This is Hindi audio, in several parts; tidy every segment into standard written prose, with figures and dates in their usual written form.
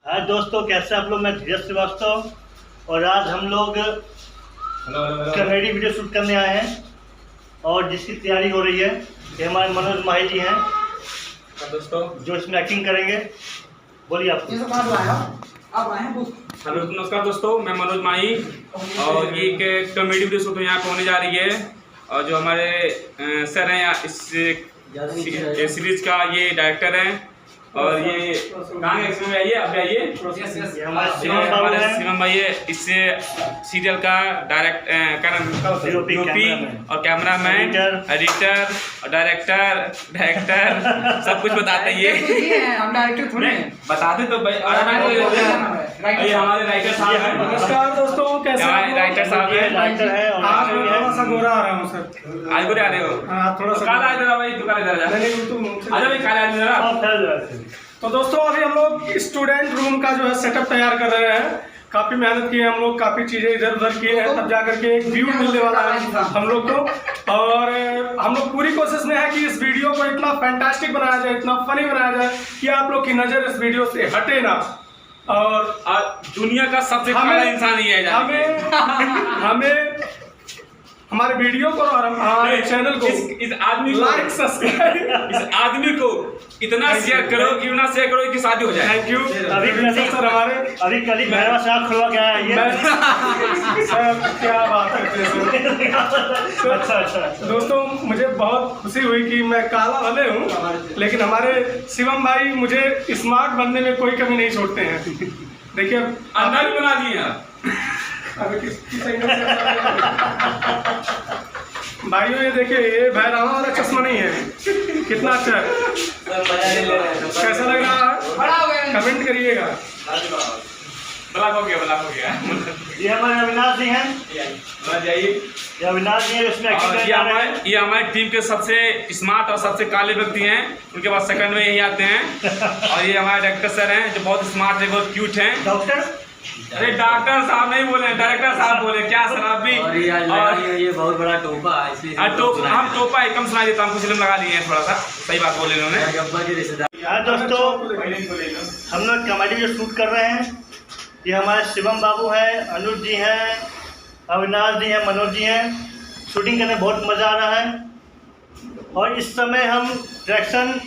हाय दोस्तों, कैसे आप लोग। मैं धीरज श्रीवास्तव और आज हम लोग कॉमेडी वीडियो शूट करने आए हैं और जिसकी तैयारी हो रही है ये हमारे मनोज माही जी हैं दोस्तों, जो इसमें एक्टिंग करेंगे। बोलिए आप। हेलो नमस्कार दोस्तों, मैं मनोज माही और ये एक कॉमेडी वीडियो शूट यहाँ पे होने जा रही है। और जो हमारे सर हैं इस सीरीज का ये डायरेक्टर हैं और ये कहाँ है, इसमें आइए, आप आइए। हमारे शिवम भाई है, इससे सीरियल का डीओपी और कैमरामैन, एडिटर और डायरेक्टर सब कुछ बताते हैं। ये हम डायरेक्टर थोड़े बताते तो भाई। ये हमारे राइटर साहब हैं। नमस्कार दोस्तों, कैसे हैं? राइटर साहब हैं। आज मैं थोड़ा सा गोरा आ रहा हूँ सर। आज गोरे आ रहे हो? हाँ, थोड़ा सा। काला आ जरा भाई, दुकान इधर आ जा भाई, काला आ जरा। तो दोस्तों अभी हम लोग स्टूडेंट रूम का जो है सेटअप तैयार कर रहे हैं। काफी मेहनत की है हम लोग, काफी चीजें इधर उधर किए हैं, तब जाकर के एक व्यू मिलने वाला है हम लोग को। और हम लोग पूरी कोशिश में है कि इस वीडियो को इतना फैंटास्टिक बनाया जाए, इतना फनी बनाया जाए कि आप लोग की नजर इस वीडियो से हटे ना। और दुनिया का सबसे काला इंसान ही है। हमें हमारे वीडियो को और हमारे चैनल को इस आदमी को लाइक सब्सक्राइब, इस आदमी को इतना शेयर करो कि ना शेयर करो कि शादी हो जाए। Thank you. अभी कल ही भैरवा से आँख खुलवा के आया ये। सर क्या बात करते हैं। अच्छा दोस्तों, मुझे बहुत खुशी हुई कि मैं काला भले हूँ लेकिन हमारे शिवम भाई मुझे स्मार्ट बनने में कोई कमी नहीं छोड़ते हैं। देखिए अंडा भी बना दिए भाइयों, ये देखिए, ये भैरवा वाला चश्मा नहीं है। कितना अच्छा है, कैसा लग रहा है कमेंट करिएगा। ब्लॉक हो गया। ये हमारे अविनाश जी हैं। ये अविनाश जी हैं, इसमें ये हमारी टीम के सबसे स्मार्ट और सबसे काले व्यक्ति हैं। उनके बाद सेकंड में यही आते हैं। और ये हमारे डायरेक्टर सर हैं जो बहुत स्मार्ट है, बहुत क्यूट हैं। डॉक्टर, अरे डॉक्टर साहब नहीं बोले, डायरेक्टर साहब बोले। क्या सर आप भी? और ये बहुत बड़ा टोपा है, इसलिए हम टोपा है, कम सुनाई देता, हमको फिल्म लगा लिए हैं थोड़ा सा। सही बात बोले उन्होंने। यहाँ दोस्तों हम लोग कॉमेडी वीडियो शूट कर रहे हैं। ये हमारे शिवम बाबू हैं, अनुज जी हैं, अविनाश जी हैं, मनोज जी हैं। शूटिंग करने बहुत मज़ा आ रहा है और इस समय हम डायरेक्शन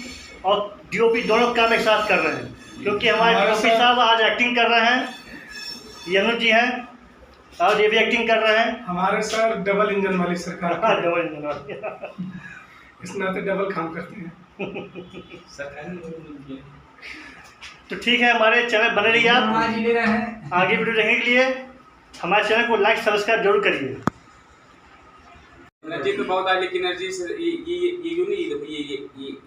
और डीओपी दोनों काम एक साथ कर रहे हैं, क्योंकि हमारे डीओपी साहब आज एक्टिंग कर रहे हैं। ये अनुज जी हैं और ये भी एक्टिंग कर रहे हैं। हमारे सर डबल इंजन वाली सरकार, डबल इंजन वाली। इस नाते डबल काम करते हैं। तो ठीक है, हमारे चैनल बने रहिए आप। आगे वीडियो देखने के लिए हमारे चैनल को लाइक सब्सक्राइब जरूर करिए। एनर्जी तो बहुत आई, लेकिन एनर्जी से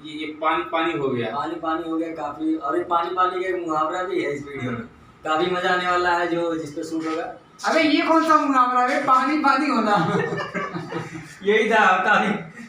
ये पानी हो गया। पानी हो गया काफी। और ये पानी का एक मुहावरा भी है इस वीडियो में, काफी मजा आने वाला है जो जिस पे शूट होगा। अबे ये कौन सा मुहावरा है, पानी होना। यही था,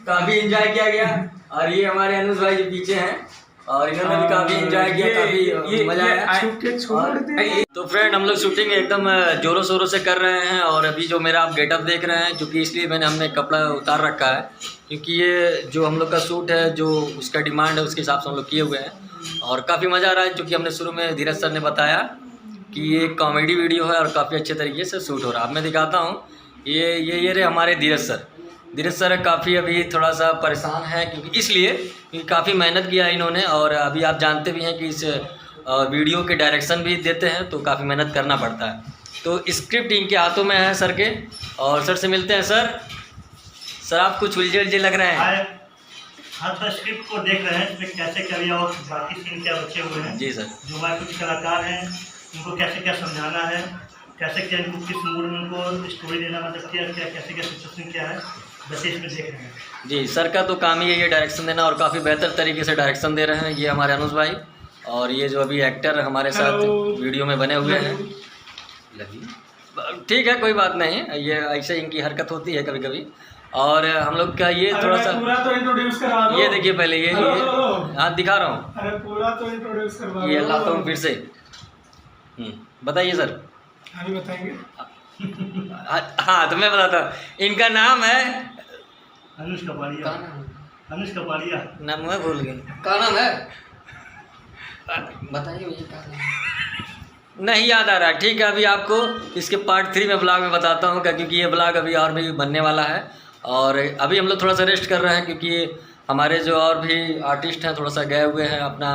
काफी एंजॉय किया गया। और ये हमारे अनुज भाई जो पीछे हैं और इन्होंने भी काफी एंजॉय किया, काफी मजा आया। तो फ्रेंड, हम लोग शूटिंग एकदम जोरों शोरों से कर रहे हैं। और अभी जो मेरा आप गेटअप देख रहे हैं, क्योंकि इसलिए हमने कपड़ा उतार रखा है, क्योंकि ये जो हम लोग का शूट है, जो उसका डिमांड है उसके हिसाब से हम लोग किए हुए हैं। और काफ़ी मज़ा आ रहा है, क्योंकि हमने शुरू में धीरज सर ने बताया कि ये कॉमेडी वीडियो है और काफ़ी अच्छे तरीके से शूट हो रहा है। अब मैं दिखाता हूँ, ये रहे हमारे धीरज सर काफ़ी अभी थोड़ा सा परेशान है, क्योंकि काफ़ी मेहनत किया है इन्होंने। और अभी आप जानते भी हैं कि इस वीडियो के डायरेक्शन भी देते हैं, तो काफ़ी मेहनत करना पड़ता है। तो स्क्रिप्ट इनके हाथों में है सर के, और सर से मिलते हैं। सर आप कुछ उलझे लग रहे हैं। हाँ, तो स्क्रिप्ट को देख रहे हैं इसमें कैसे क्या लिया और बाकी सीन क्या बचे हुए हैं। जी सर। जो हमारे कुछ कलाकार हैं उनको कैसे क्या समझाना है, कैसे क्या इनको किस मूड में उनको स्टोरी देना, मतलब क्या कैसे क्या सिचुएशन क्या है, बस इसमें देख रहे हैं। जी, सर का तो काम ही है ये डायरेक्शन देना, और काफ़ी बेहतर तरीके से डायरेक्शन दे रहे हैं ये हमारे अनुज भाई। और ये जो अभी एक्टर हमारे साथ वीडियो में बने हुए हैं, ठीक है, कोई बात नहीं, ये ऐसे इनकी हरकत होती है कभी कभी। और हम लोग का ये थोड़ा सा पूरा तो इंट्रोड्यूस करा दो। ये देखिए पहले ये हाँ दिखा रहा हूँ। अरे पूरा तो इंट्रोड्यूस करवा दो। ये लाता हूँ फिर से। बताइए सर। हम बताएंगे। हाँ, तो मैं बताता हूँ, इनका नाम है अनुज कपाड़िया। नाम मैं भूल गया। क्या नाम है? बताइए मुझे क्या नाम है। नहीं याद आ रहा। ठीक है, अभी आपको इसके पार्ट 3 में ब्लॉग में बताता हूँ, क्योंकि ये ब्लॉग अभी और भी बनने वाला है। और अभी हम लोग थोड़ा सा रेस्ट कर रहे हैं, क्योंकि हमारे जो और भी आर्टिस्ट हैं थोड़ा सा गए हुए हैं अपना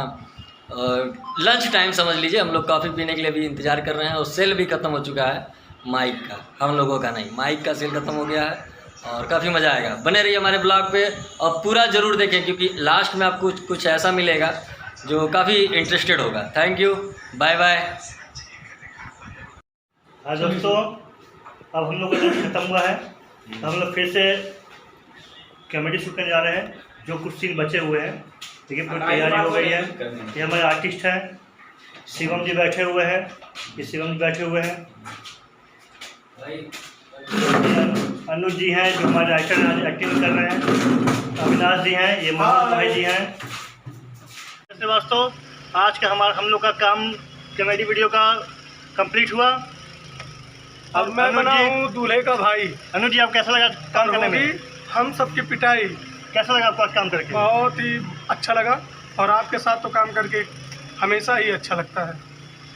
लंच टाइम समझ लीजिए। हम लोग कॉफ़ी पीने के लिए भी इंतज़ार कर रहे हैं। और सेल भी ख़त्म हो चुका है माइक का, हम लोगों का नहीं, माइक का सेल ख़त्म हो गया है। और काफ़ी मज़ा आएगा। बने रहिए हमारे ब्लॉग पे और पूरा ज़रूर देखें, क्योंकि लास्ट में आपको कुछ ऐसा मिलेगा जो काफ़ी इंटरेस्टेड होगा। Thank you, bye bye. हाँ दोस्तों, अब हम लोग का लंच खत्म हुआ है। हम लोग फिर से कॉमेडी शूट करने जा रहे हैं। जो कुछ सीन बचे हुए हैं, देखिए पूरी तैयारी हो गई है। ये हमारे आर्टिस्ट हैं, शिवम जी बैठे हुए हैं। ये शिवम जी बैठे हुए हैं। अनुज जी हैं जो हमारे राइटर एक्टिंग कर रहे हैं। अविनाश जी हैं, ये मनोज भाई जी हैं। श्रीवास्तव, आज का हम लोग का काम कॉमेडी वीडियो का कंप्लीट हुआ। अब मैं बना हूँ दूल्हे का भाई। अनुज जी, आप कैसा लगा काम करने में? हम सबकी पिटाई। कैसा लगा आपको आज काम करके? बहुत ही अच्छा लगा, और आपके साथ तो काम करके हमेशा ही अच्छा लगता है।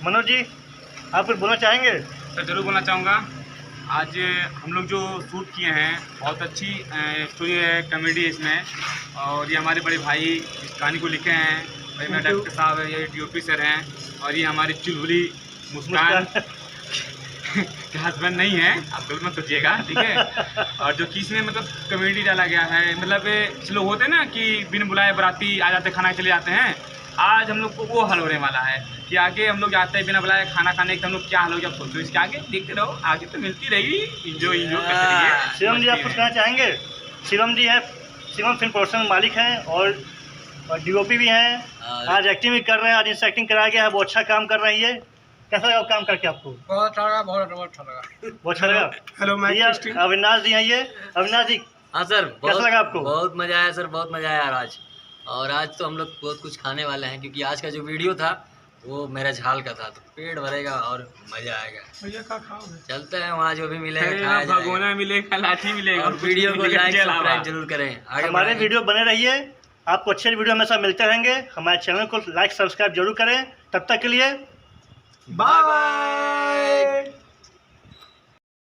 मनोज जी, आप कुछ बोलना चाहेंगे? तो ज़रूर बोलना चाहूँगा। आज हम लोग जो शूट किए हैं बहुत अच्छी स्टोरी है, कॉमेडी इसमें। और ये हमारे बड़े भाई इस कहानी को लिखे हैं। और मेरे डायरेक्टर साहब है, ये DOP सर हैं। और ये हमारी चुलबुली मुस्कान के हस्बैंड नहीं है, आप बिल्कुल मत सोचिएगा, ठीक है। और जो कि इसमें मतलब कॉमेडी डाला गया है, मतलब कुछ लोग होते हैं ना कि बिन बुलाए बराती आ जाते, खाना चले जाते हैं। आज हम लोग को वो हल होने वाला है कि आगे हम लोग जाते हैं बिना बुलाए खाना खाने के। हम लोग क्या हल हो, जब सोचो इसके आगे देखते रहो, आगे तो मिलती रहेगी। इंजॉय करते रहिए। शिवम जी, आप कुछ कहना चाहेंगे? शिवम जी है, शिवम फिल्म प्रोडक्शन मालिक हैं और DOP भी हैं। आज एक्टिंग भी कर रहे हैं, आज इनसे एक्टिंग कराया गया है। वो अच्छा काम कर रही है। कैसा लगा काम करके आपको? बहुत अच्छा लगा, बहुत अच्छा लगा। बहुत अच्छा लगा। हेलो, मैं ये अविनाश जी हैं। ये अविनाश जी, हाँ सर, कैसा लगा आपको? बहुत मज़ा आया सर, बहुत मज़ा आया आज। और आज तो हम लोग बहुत कुछ खाने वाले हैं, क्योंकि आज का जो वीडियो था वो मेरा झाल का था, तो पेट भरेगा और मज़ा आएगा। भैया का खाओगे? चलते हैं वहाँ, जो भी मिलेगा खाया जाएगा। भगोना मिलेगा, लाठी मिलेगा। और वीडियो को लाइक सब्सक्राइब जरूर करें। आगे हमारे वीडियो बने रहिए। आपको अच्छे वीडियो हमेशा मिलते रहेंगे। हमारे चैनल को लाइक सब्सक्राइब जरूर करें। तब तक के लिए बाय बाय।